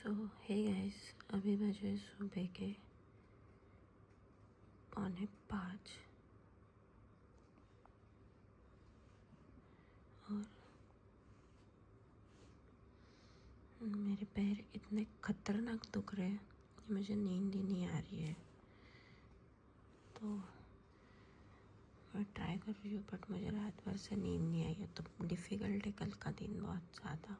सो hey guys, अभी बजे सुबह के 4:45 और मेरे पैर इतने खतरनाक दुख रहे हैं कि मुझे नींद ही नहीं आ रही है। तो मैं ट्राई कर रही हूँ, बट मुझे रात भर से नींद नहीं आई है, तो डिफ़िकल्ट है कल का दिन बहुत ज़्यादा।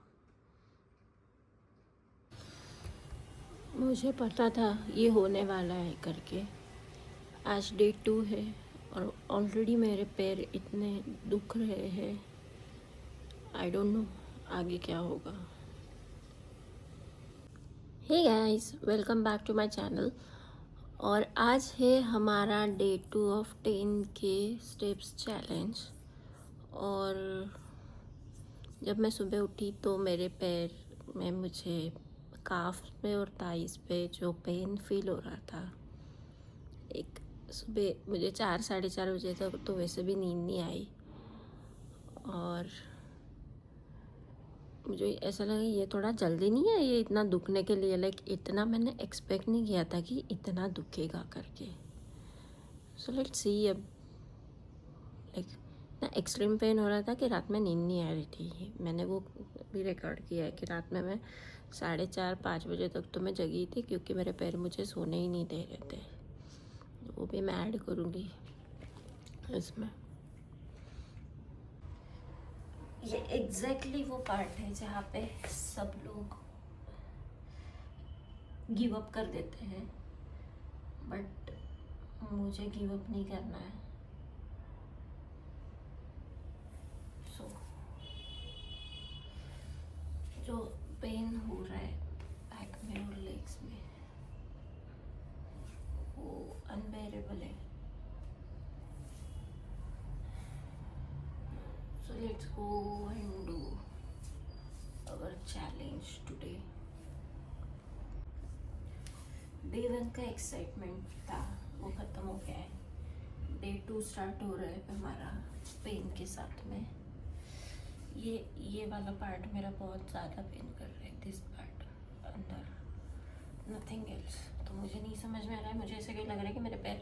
मुझे पता था ये होने वाला है करके। आज डे 2 है और ऑलरेडी मेरे पैर इतने दुख रहे हैं। आई डोंट नो आगे क्या होगा। Hey guys, welcome back to my channel. और आज है हमारा डे 2 ऑफ 10 के स्टेप्स चैलेंज। और जब मैं सुबह उठी तो मेरे पैर में मुझे काफ पे और थाइस पे जो पेन फील हो रहा था। एक सुबह मुझे 4-4:30 बजे तक तो वैसे भी नींद नहीं आई और मुझे ऐसा लगा ये थोड़ा जल्दी नहीं है ये इतना दुखने के लिए। लाइक इतना मैंने एक्सपेक्ट नहीं किया था कि इतना दुखेगा करके। सो लेट्स सी। अब लाइक इतना एक्सट्रीम पेन हो रहा था कि रात में नींद नहीं आ रही थी। मैंने वो भी रिकॉर्ड किया है कि रात में मैं 4:30-5 बजे तक तो मैं जगी थी, क्योंकि मेरे पैर मुझे सोने ही नहीं दे रहे थे। वो भी मैं ऐड करूँगी इसमें। ये एग्जैक्टली वो पार्ट है जहाँ पे सब लोग गिव अप कर देते हैं, बट मुझे गिव अप नहीं करना है। सो जो पेन हो रहा है बैक में और लेग्स में वो अनबेरेबल है। So let's go and do our challenge today. Day 1 का एक्साइटमेंट था वो ख़त्म हो गया है। डे 2 स्टार्ट हो रहा है हमारा पेन के साथ में। ये वाला पार्ट मेरा बहुत ज़्यादा पेन कर रहा है, दिस पार्ट अंदर, नथिंग एल्स। तो मुझे नहीं समझ में आ रहा है, मुझे ऐसे क्यों लग रहा है कि मेरे पैर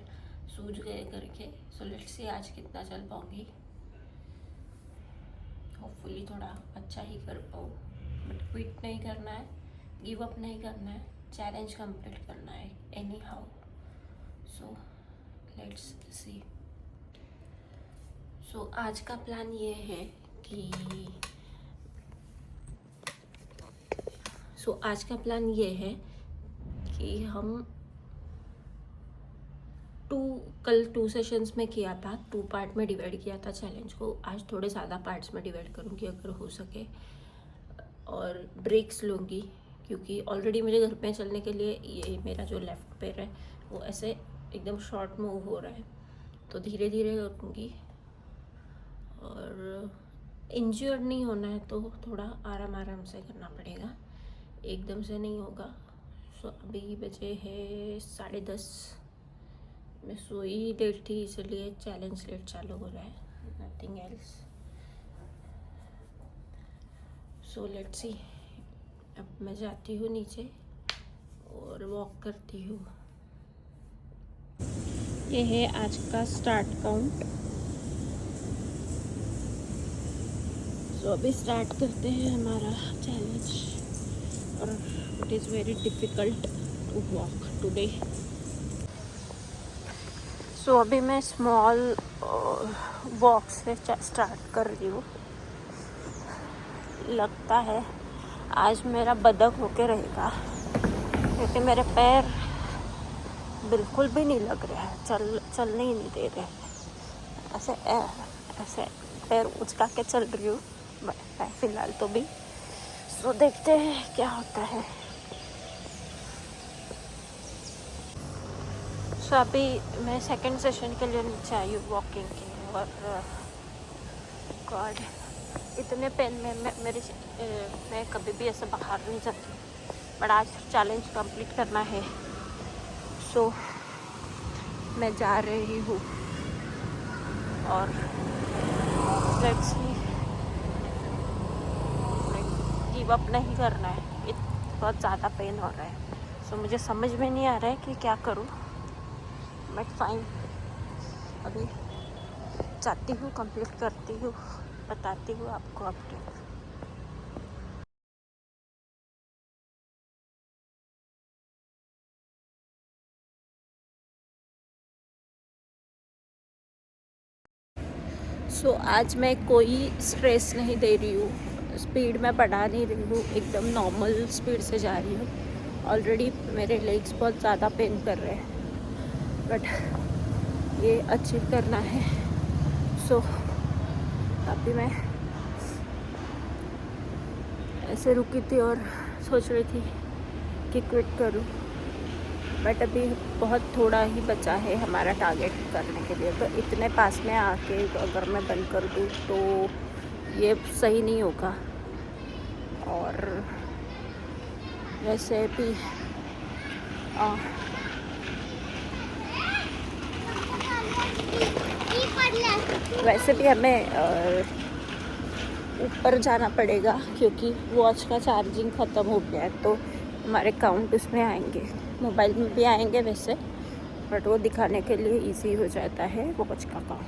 सूज गए करके। सो लेट्स सी आज कितना चल पाऊँगी। होपफुली थोड़ा अच्छा ही कर पाऊँ, बट क्विट नहीं करना है, गिव अप नहीं करना है, चैलेंज कंप्लीट करना है anyhow. So let's see. So आज का प्लान ये है कि हम कल 2 सेशंस में किया था, 2 पार्ट में डिवाइड किया था चैलेंज को। आज थोड़े ज़्यादा पार्ट्स में डिवाइड करूँगी अगर हो सके, और ब्रेक्स लूँगी, क्योंकि ऑलरेडी मुझे घर पे चलने के लिए ये मेरा जो लेफ़्ट पैर है वो ऐसे एकदम शॉर्ट मूव हो रहा है, तो धीरे धीरे करूँगी। और इंजर्ड नहीं होना है तो थोड़ा आराम से करना पड़ेगा, एकदम से नहीं होगा। सो अभी बजे है 10:30। मैं सोई लेट थी, इसलिए चैलेंज लेट चालू हो रहा है, नथिंग एल्स। सो लेट्स सी। अब मैं जाती हूँ नीचे और वॉक करती हूँ। ये है आज का स्टार्ट काउंट। सो अभी स्टार्ट करते हैं हमारा चैलेंज। और it is very difficult to walk today. So अभी मैं स्मॉल वॉक से स्टार्ट कर रही हूँ। लगता है आज मेरा बदक होके रहेगा, क्योंकि मेरे पैर बिल्कुल भी नहीं लग रहे हैं, चलने ही नहीं दे रहे। ऐसे पैर उचका के चल रही हूँ मैं फ़िलहाल तो भी। सो देखते हैं क्या होता है। सो अभी मैं सेकंड सेशन के लिए नीचे आई हूँ वॉकिंग के, और गॉड इतने पेन में मैं कभी भी ऐसे बाहर नहीं जाती, बट आज चैलेंज कंप्लीट करना है। सो मैं जा रही हूँ और लेट्स सी, गिव अप नहीं करना है। बहुत ज़्यादा पेन हो रहा है। सो मुझे समझ में नहीं आ रहा है कि क्या करूँ, बट फाइन, अभी जाती हूँ, कंप्लीट करती हूँ, बताती हूँ आपको अपडेट। सो आज मैं कोई स्ट्रेस नहीं दे रही हूँ, स्पीड में बढ़ा नहीं रही हूँ, एकदम नॉर्मल स्पीड से जा रही हूँ। ऑलरेडी मेरे लेग्स बहुत ज़्यादा पेन कर रहे हैं, बट ये अचीव करना है। सो अभी मैं ऐसे रुकी थी और सोच रही थी कि क्विट करूँ, बट अभी बहुत थोड़ा ही बचा है हमारा टारगेट करने के लिए। तो इतने पास में आके अगर मैं बंद कर दूँ तो ये सही नहीं होगा। और वैसे भी हमें ऊपर जाना पड़ेगा, क्योंकि वॉच का चार्जिंग ख़त्म हो गया है। तो हमारे काउंट उसमें आएंगे, मोबाइल में भी आएंगे वैसे, बट वो दिखाने के लिए इजी हो जाता है वॉच का काम।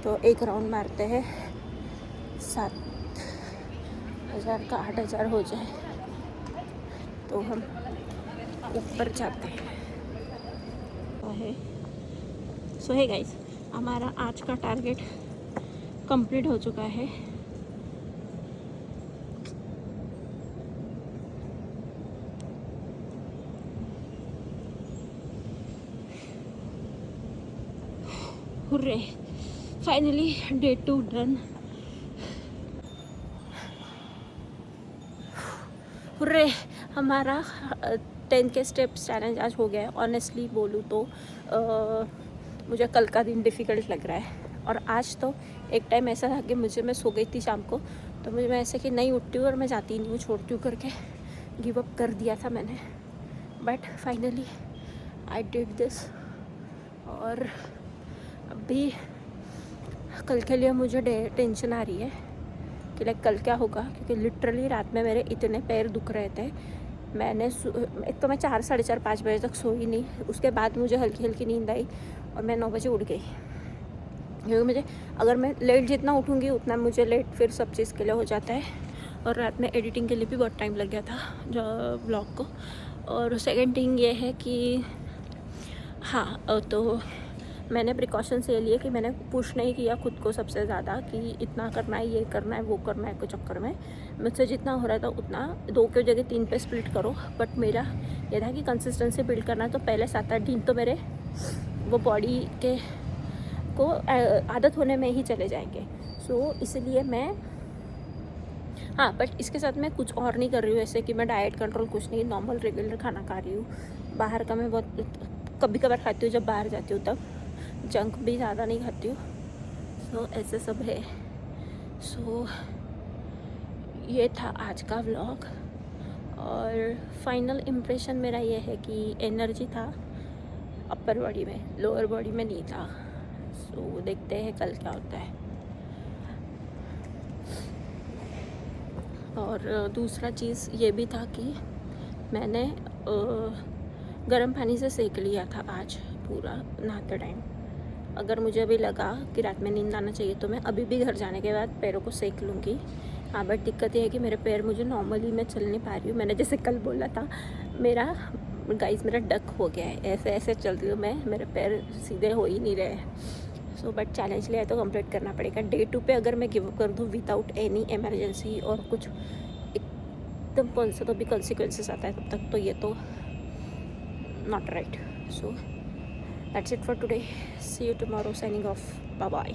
तो एक राउंड मारते हैं, 7,000 का 8,000 हो जाए तो हम ऊपर जाते हैं। सो है गाइस, हमारा आज का टारगेट कंप्लीट हो चुका है। Hurray, finally day 2 done. Hurray, हमारा 10 के स्टेप्स चैलेंज आज हो गया है। ऑनेस्टली बोलूँ तो मुझे कल का दिन डिफ़िकल्ट लग रहा है। और आज तो एक टाइम ऐसा था कि मैं सो गई थी शाम को, तो मुझे मैं ऐसे कि नहीं उठती हूँ और मैं जाती नहीं हूँ, छोड़ती हूँ करके गिव अप कर दिया था मैंने। But finally I did this. और अभी कल के लिए मुझे टेंशन आ रही है कि लाइक कल क्या होगा, क्योंकि लिटरली रात में मेरे इतने पैर दुख रहे थे। मैंने एक तो मैं 4, साढ़े 4, 5 बजे तक सोई नहीं। उसके बाद मुझे हल्की हल्की नींद आई और मैं 9 बजे उठ गई, क्योंकि मुझे अगर मैं लेट जितना उठूँगी उतना मुझे लेट फिर सब चीज़ के लिए हो जाता है। और रात में एडिटिंग के लिए भी बहुत टाइम लग गया था जो ब्लॉग को। और सेकेंड थिंग ये है कि हाँ, तो मैंने प्रिकॉशंस ये लिए कि मैंने पुश नहीं किया खुद को सबसे ज़्यादा कि इतना करना है, ये करना है, वो करना है के चक्कर में मुझसे जितना हो रहा था उतना 2 की जगह 3 पे स्प्लिट करो। बट मेरा ये था कि कंसिस्टेंसी बिल्ड करना है, तो पहले 7-8 दिन तो मेरे वो बॉडी के को आदत होने में ही चले जाएंगे। सो इसलिए मैं हाँ, बट इसके साथ मैं कुछ और नहीं कर रही हूँ, ऐसे कि मैं डाइट कंट्रोल कुछ नहीं, नॉर्मल रेगुलर खाना खा रही हूँ। बाहर का मैं बहुत कभी कभार खाती हूँ जब बाहर जाती हूँ, तब जंक भी ज़्यादा नहीं खाती हूँ। सो ऐसे सब है। सो ये था आज का व्लॉग। और फाइनल इम्प्रेशन मेरा ये है कि एनर्जी था अपर बॉडी में, लोअर बॉडी में नहीं था। सो देखते हैं कल क्या होता है। और दूसरा चीज़ ये भी था कि मैंने गर्म पानी से सेक लिया था आज पूरा नहाते टाइम। अगर मुझे अभी लगा कि रात में नींद आना चाहिए तो मैं अभी भी घर जाने के बाद पैरों को सेक लूँगी। हाँ, बट दिक्कत ये है कि मेरे पैर मुझे नॉर्मली मैं चल नहीं पा रही हूँ। मैंने जैसे कल बोला था, मेरा डक हो गया है, ऐसे ऐसे चल रही हूँ मैं, मेरे पैर सीधे हो ही नहीं रहे। सो बट चैलेंज लिया है तो कंप्लीट करना पड़ेगा। डे 2 पे अगर मैं गिव अप कर दूँ विदाउट एनी इमरजेंसी और कुछ एकदम कौन सा तो भी कॉन्सिक्वेंसेस आता है तब तक, तो ये तो not right. So that's it for today, see you tomorrow, signing off, bye bye.